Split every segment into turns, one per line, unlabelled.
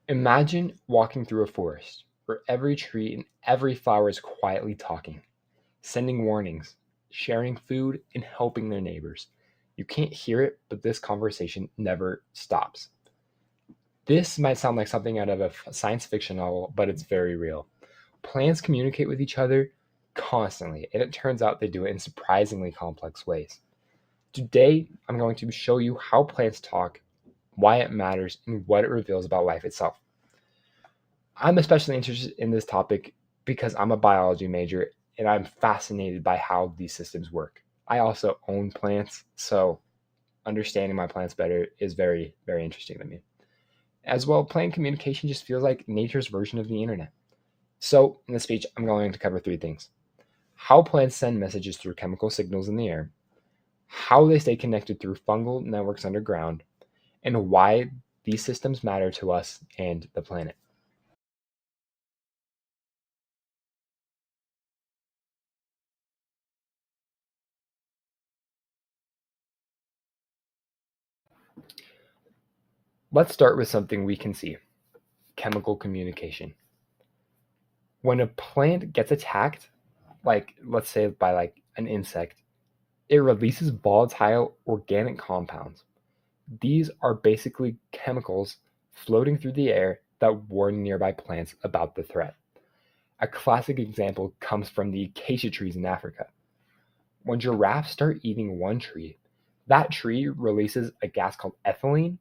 Imagine walking through a forest where every tree and every flower is quietly talking, sending warnings, sharing food, and helping their neighbors. You can't hear it, but this conversation never stops. This might sound like something out of a science fiction novel, but it's very real. Plants communicate with each other constantly, and it turns out they do it in surprisingly complex ways. Today, I'm going to show you how plants talk, why it matters, and what it reveals about life itself. I'm especially interested in this topic because I'm a biology major and I'm fascinated by how these systems work. I also own plants, so understanding my plants better is very, very interesting to me. As well, plant communication just feels like nature's version of the internet. So, in this speech, I'm going to cover three things: how plants send messages through chemical signals in the air, how they stay connected through fungal networks underground, and why these systems matter to us and the planet. Let's start with something we can see: chemical communication. When a plant gets attacked, like let's say by like an insect, it releases volatile organic compounds. These are basically chemicals floating through the air that warn nearby plants about the threat. A classic example comes from the acacia trees in Africa. When giraffes start eating one tree, that tree releases a gas called ethylene,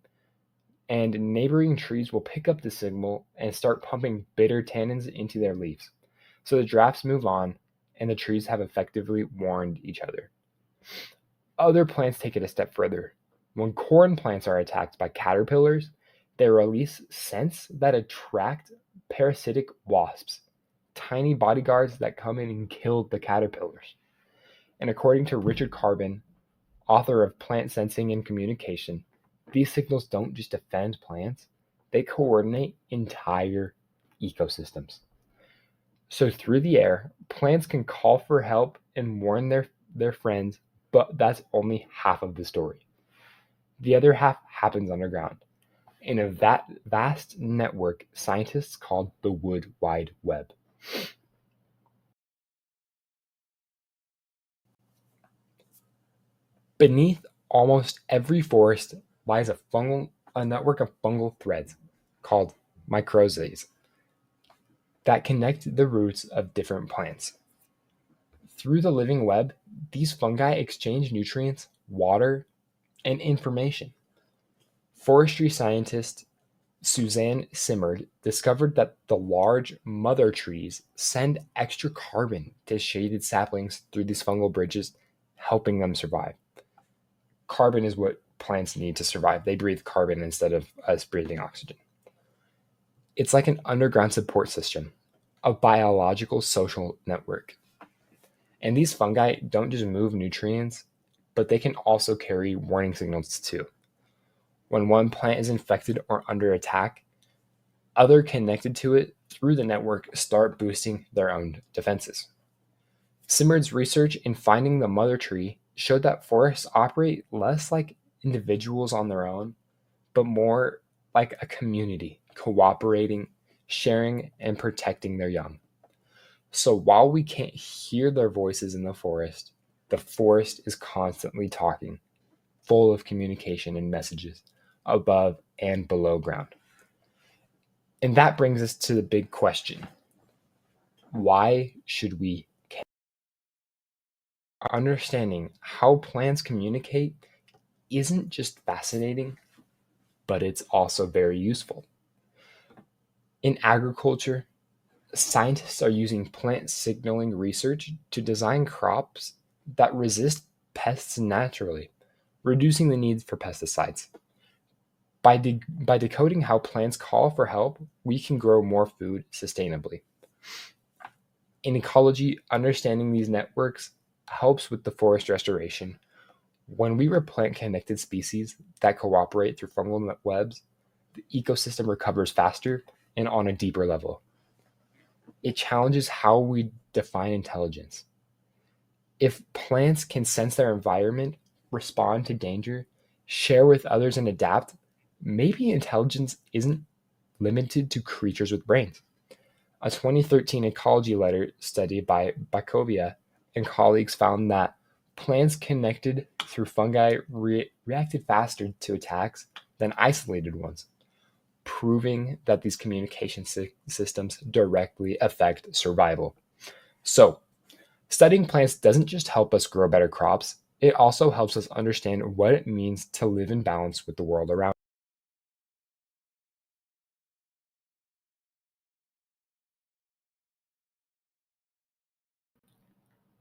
and neighboring trees will pick up the signal and start pumping bitter tannins into their leaves. So the giraffes move on, and the trees have effectively warned each other. Other plants take it a step further. When corn plants are attacked by caterpillars, they release scents that attract parasitic wasps, tiny bodyguards that come in and kill the caterpillars. And according to Richard Carbon, author of Plant Sensing and Communication, these signals don't just defend plants, they coordinate entire ecosystems. So through the air, plants can call for help and warn their friends, but that's only half of the story. The other half happens underground, in a vast network scientists call the Wood Wide Web. Beneath almost every forest lies a network of fungal threads called mycorrhizas that connect the roots of different plants. Through the living web, these fungi exchange nutrients, water, and information. Forestry scientist Suzanne Simard discovered that the large mother trees send extra carbon to shaded saplings through these fungal bridges, helping them survive. Carbon is what plants need to survive. They breathe carbon instead of us breathing oxygen. It's like an underground support system, a biological social network. And these fungi don't just move nutrients, but they can also carry warning signals too. When one plant is infected or under attack, other connected to it through the network start boosting their own defenses. Simard's research in finding the mother tree showed that forests operate less like individuals on their own, but more like a community, cooperating, sharing, and protecting their young. So while we can't hear their voices in the forest is constantly talking, full of communication and messages above and below ground. And that brings us to the big question: why should we care? Understanding how plants communicate isn't just fascinating, but it's also very useful. In agriculture, scientists are using plant signaling research to design crops that resist pests naturally, reducing the need for pesticides. By decoding how plants call for help, we can grow more food sustainably. In ecology, understanding these networks helps with the forest restoration. When we replant connected species that cooperate through fungal webs, the ecosystem recovers faster and on a deeper level. It challenges how we define intelligence. If plants can sense their environment, respond to danger, share with others, and adapt, maybe intelligence isn't limited to creatures with brains. A 2013 ecology letter study by Bakovia and colleagues found that plants connected through fungi reacted faster to attacks than isolated ones, proving that these communication systems directly affect survival. So, studying plants doesn't just help us grow better crops, it also helps us understand what it means to live in balance with the world around.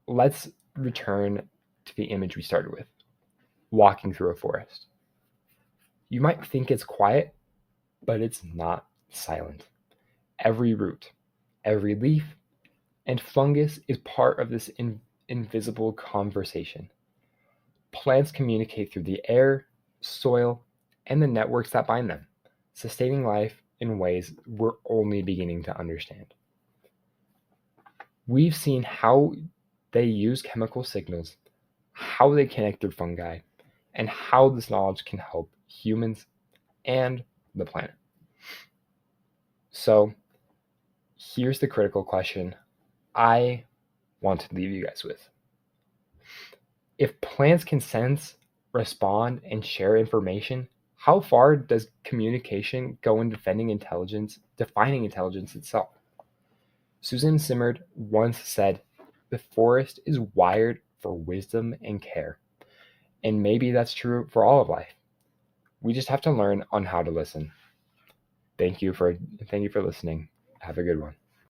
Let's return to the image we started with, walking through a forest. You might think it's quiet, but it's not silent. Every root, every leaf, and fungus is part of this invisible conversation. Plants communicate through the air, soil, and the networks that bind them, sustaining life in ways we're only beginning to understand. We've seen how they use chemical signals, how they connect through fungi, and how this knowledge can help humans and the planet. So, here's the critical question I want to leave you guys with. If plants can sense, respond, and share information, how far does communication go in defining intelligence itself? Susan Simard once said, "The forest is wired for wisdom and care." And maybe that's true for all of life. We just have to learn on how to listen. Thank you for listening. Have a good one.